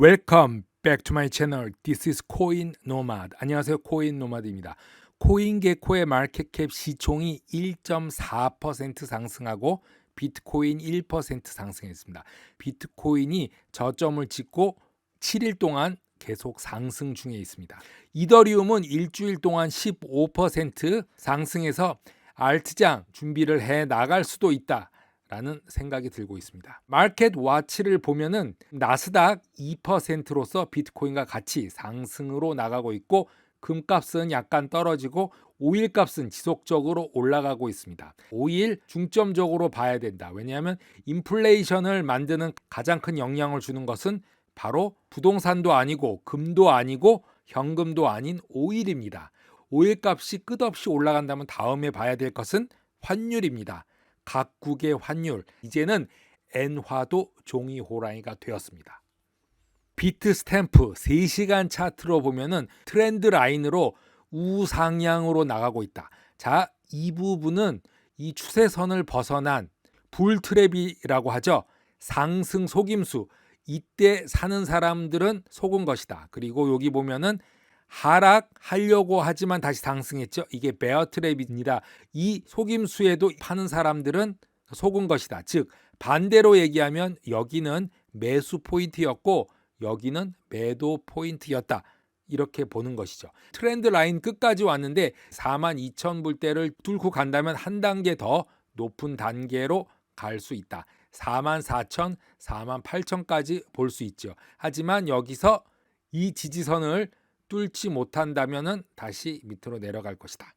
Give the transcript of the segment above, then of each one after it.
Welcome back to my channel. This is Coin Nomad. 안녕하세요. 코인 노마드입니다. 코인게코의 마켓캡 시총이 1.4% 상승하고 비트코인 1% 상승했습니다. 비트코인이 저점을 찍고 7일 동안 계속 상승 중에 있습니다. 이더리움은 일주일 동안 15% 상승해서 알트장 준비를 해 나갈 수도 있다 라는 생각이 들고 있습니다. 마켓 와치를 보면은 나스닥 2%로서 비트코인과 같이 상승으로 나가고 있고, 금값은 약간 떨어지고 오일 값은 지속적으로 올라가고 있습니다. 오일 중점적으로 봐야 된다. 왜냐하면 인플레이션을 만드는 가장 큰 영향을 주는 것은 바로 부동산도 아니고 금도 아니고 현금도 아닌 오일입니다. 오일 값이 끝없이 올라간다면 다음에 봐야 될 것은 환율입니다. 각국의 환율, 이제는 엔화도 종이 호랑이가 되었습니다. 비트 스탬프 3시간 차트로 보면은 트렌드 라인으로 우상향으로 나가고 있다. 자, 이 부분은 이 추세선을 벗어난 불트랩이라고 하죠. 상승 속임수. 이때 사는 사람들은 속은 것이다. 그리고 여기 보면은 하락하려고 하지만 다시 상승했죠. 이게 베어 트랩입니다. 이 속임수에도 파는 사람들은 속은 것이다. 즉 반대로 얘기하면 여기는 매수 포인트였고 여기는 매도 포인트였다. 이렇게 보는 것이죠. 트렌드 라인 끝까지 왔는데 42,000불대를 뚫고 간다면 한 단계 더 높은 단계로 갈 수 있다. 44,000, 48,000까지 볼 수 있죠. 하지만 여기서 이 지지선을 뚫지 못한다면 다시 밑으로 내려갈 것이다.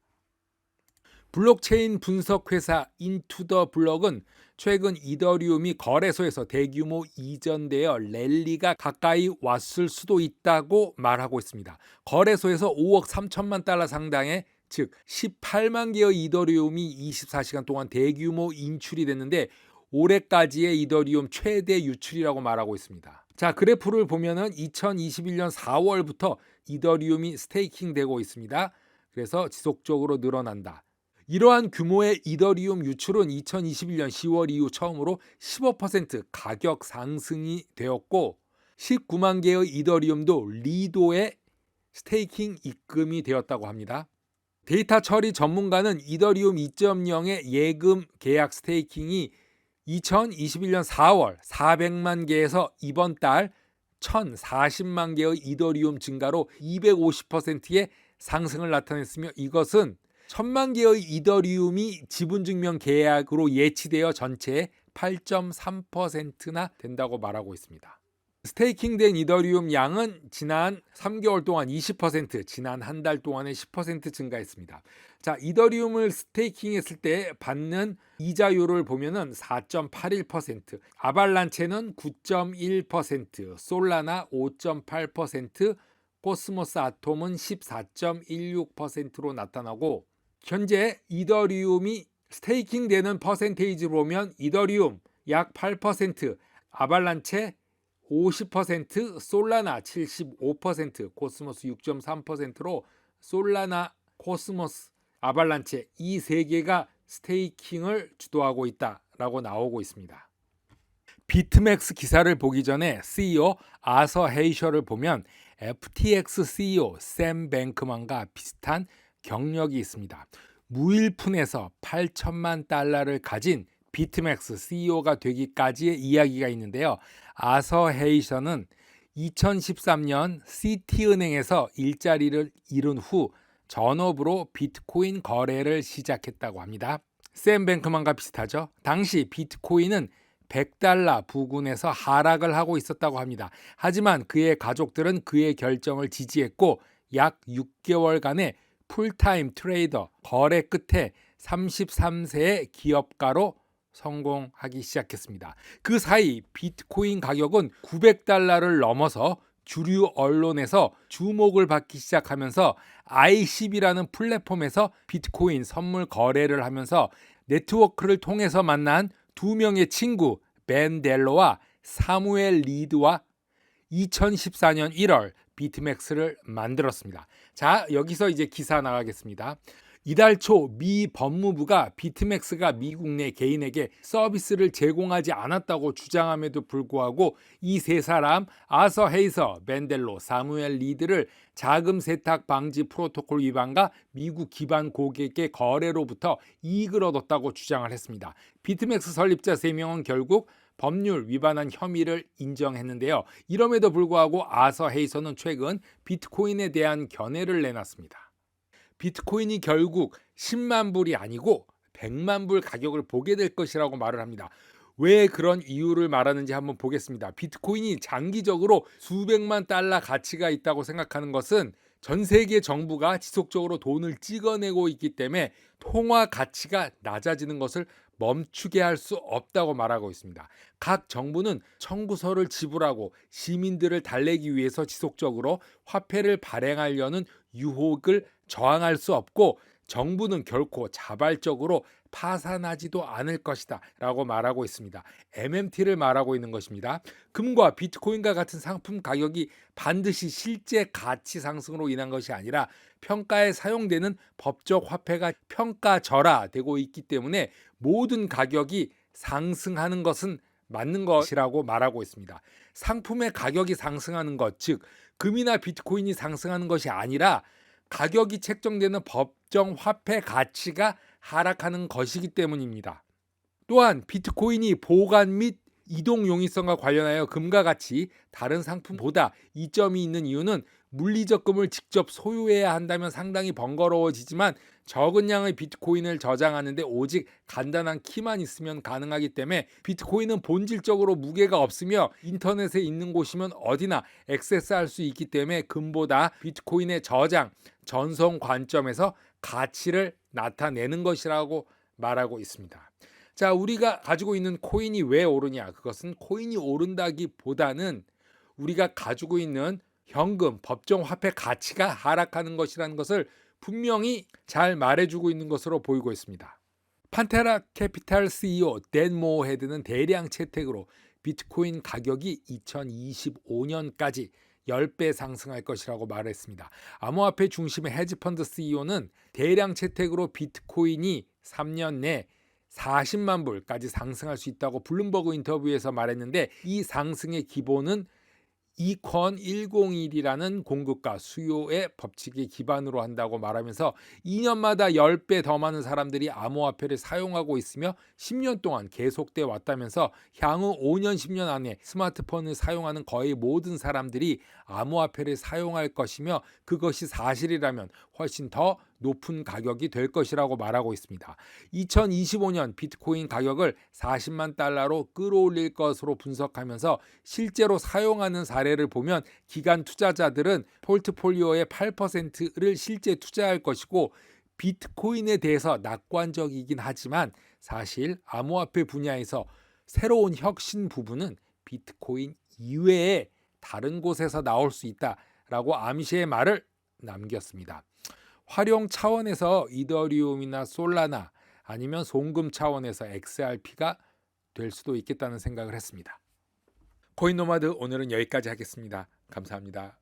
블록체인 분석 회사 인투더블럭은 최근 이더리움이 거래소에서 대규모 이전되어 랠리가 가까이 왔을 수도 있다고 말하고 있습니다. 거래소에서 5억 3천만 달러 상당의, 즉 18만 개의 이더리움이 24시간 동안 대규모 인출이 됐는데 올해까지의 이더리움 최대 유출이라고 말하고 있습니다. 자, 그래프를 보면은 2021년 4월부터 이더리움이 스테이킹 되고 있습니다. 그래서 지속적으로 늘어난다. 이러한 규모의 이더리움 유출은 2021년 10월 이후 처음으로 15% 가격 상승이 되었고, 19만 개의 이더리움도 리도에 스테이킹 입금이 되었다고 합니다. 데이터 처리 전문가는 이더리움 2.0의 예금 계약 스테이킹이 2021년 4월 400만 개에서 이번 달 1040만 개의 이더리움 증가로 250%의 상승을 나타냈으며, 이것은 1000만 개의 이더리움이 지분증명 계약으로 예치되어 전체의 8.3%나 된다고 말하고 있습니다. 스테이킹된 이더리움 양은 지난 3개월 동안 20%, 지난 한 달 동안에 10% 증가했습니다. 자, 이더리움을 스테이킹했을 때 받는 이자율을 보면은 4.81%, 아발란체는 9.1%, 솔라나 5.8%, 코스모스 아톰은 14.16%로 나타나고, 현재 이더리움이 스테이킹되는 퍼센테이지로 보면 이더리움 약 8%, 아발란체 50%, 솔라나 75%, 코스모스 6.3%로 솔라나, 코스모스, 아발란체 이 세 개가 스테이킹을 주도하고 있다라고 나오고 있습니다. 비트맥스 기사를 보기 전에 CEO 아서 헤이셔를 보면 FTX CEO 샘 뱅크만과 비슷한 경력이 있습니다. 무일푼에서 8천만 달러를 가진 비트맥스 CEO가 되기까지의 이야기가 있는데요. 아서 헤이셔는 2013년 시티은행에서 일자리를 잃은 후 전업으로 비트코인 거래를 시작했다고 합니다. 샘 뱅크만과 비슷하죠. 당시 비트코인은 100달러 부근에서 하락을 하고 있었다고 합니다. 하지만 그의 가족들은 그의 결정을 지지했고 약 6개월간의 풀타임 트레이더 거래 끝에 33세의 기업가로 성공하기 시작했습니다. 그 사이 비트코인 가격은 900달러를 넘어서 주류 언론에서 주목을 받기 시작하면서 iCB라는 플랫폼에서 비트코인 선물 거래를 하면서 네트워크를 통해서 만난 두 명의 친구 벤 델로와 사무엘 리드와 2014년 1월 비트맥스를 만들었습니다. 자, 여기서 이제 기사 나가겠습니다. 이달 초 미 법무부가 비트맥스가 미국 내 개인에게 서비스를 제공하지 않았다고 주장함에도 불구하고 이 세 사람 아서 헤이서, 벤델로, 사무엘 리드를 자금 세탁 방지 프로토콜 위반과 미국 기반 고객의 거래로부터 이익을 얻었다고 주장을 했습니다. 비트맥스 설립자 3명은 결국 법률 위반한 혐의를 인정했는데요. 이럼에도 불구하고 아서 헤이서는 최근 비트코인에 대한 견해를 내놨습니다. 비트코인이 결국 10만 불이 아니고 100만 불 가격을 보게 될 것이라고 말을 합니다. 왜 그런 이유를 말하는지 한번 보겠습니다. 비트코인이 장기적으로 수백만 달러 가치가 있다고 생각하는 것은 전 세계 정부가 지속적으로 돈을 찍어내고 있기 때문에 통화 가치가 낮아지는 것을 멈추게 할 수 없다고 말하고 있습니다. 각 정부는 청구서를 지불하고 시민들을 달래기 위해서 지속적으로 화폐를 발행하려는 유혹을 저항할 수 없고 정부는 결코 자발적으로 파산하지도 않을 것이다 라고 말하고 있습니다. MMT를 말하고 있는 것입니다. 금과 비트코인과 같은 상품 가격이 반드시 실제 가치 상승으로 인한 것이 아니라 평가에 사용되는 법적 화폐가 평가절하되고 있기 때문에 모든 가격이 상승하는 것은 맞는 것이라고 말하고 있습니다. 상품의 가격이 상승하는 것, 즉 금이나 비트코인이 상승하는 것이 아니라 가격이 책정되는 법정 화폐 가치가 하락하는 것이기 때문입니다. 또한 비트코인이 보관 및 이동 용이성과 관련하여 금과 같이 다른 상품보다 이점이 있는 이유는 물리적 금을 직접 소유해야 한다면 상당히 번거로워지지만 적은 양의 비트코인을 저장하는데 오직 간단한 키만 있으면 가능하기 때문에 비트코인은 본질적으로 무게가 없으며 인터넷에 있는 곳이면 어디나 액세스할 수 있기 때문에 금보다 비트코인의 저장, 전송 관점에서 가치를 나타내는 것이라고 말하고 있습니다. 자, 우리가 가지고 있는 코인이 왜 오르냐? 그것은 코인이 오른다기보다는 우리가 가지고 있는 현금, 법정 화폐 가치가 하락하는 것이라는 것을 분명히 잘 말해주고 있는 것으로 보이고 있습니다. 판테라 캐피탈 CEO 댄 모어헤드는 대량 채택으로 비트코인 가격이 2025년까지 10배 상승할 것이라고 말했습니다. 암호화폐 중심의 헤지펀드 CEO는 대량 채택으로 비트코인이 3년 내 40만 불까지 상승할 수 있다고 블룸버그 인터뷰에서 말했는데 이 상승의 기본은 이권 101이라는 공급과 수요의 법칙이 기반으로 한다고 말하면서 2년마다 10배 더 많은 사람들이 암호화폐를 사용하고 있으며 10년 동안 계속돼 왔다면서 향후 5년 10년 안에 스마트폰을 사용하는 거의 모든 사람들이 암호화폐를 사용할 것이며 그것이 사실이라면 훨씬 더 높은 가격이 될 것이라고 말하고 있습니다. 2025년 비트코인 가격을 40만 달러로 끌어올릴 것으로 분석하면서 실제로 사용하는 사례를 보면 기관 투자자들은 포트폴리오의 8%를 실제 투자할 것이고 비트코인에 대해서 낙관적이긴 하지만 사실 암호화폐 분야에서 새로운 혁신 부분은 비트코인 이외에 다른 곳에서 나올 수 있다라고 암시의 말을 남겼습니다. 활용 차원에서 이더리움이나 솔라나 아니면 송금 차원에서 XRP가 될 수도 있겠다는 생각을 했습니다. 코인노마드 오늘은 여기까지 하겠습니다. 감사합니다.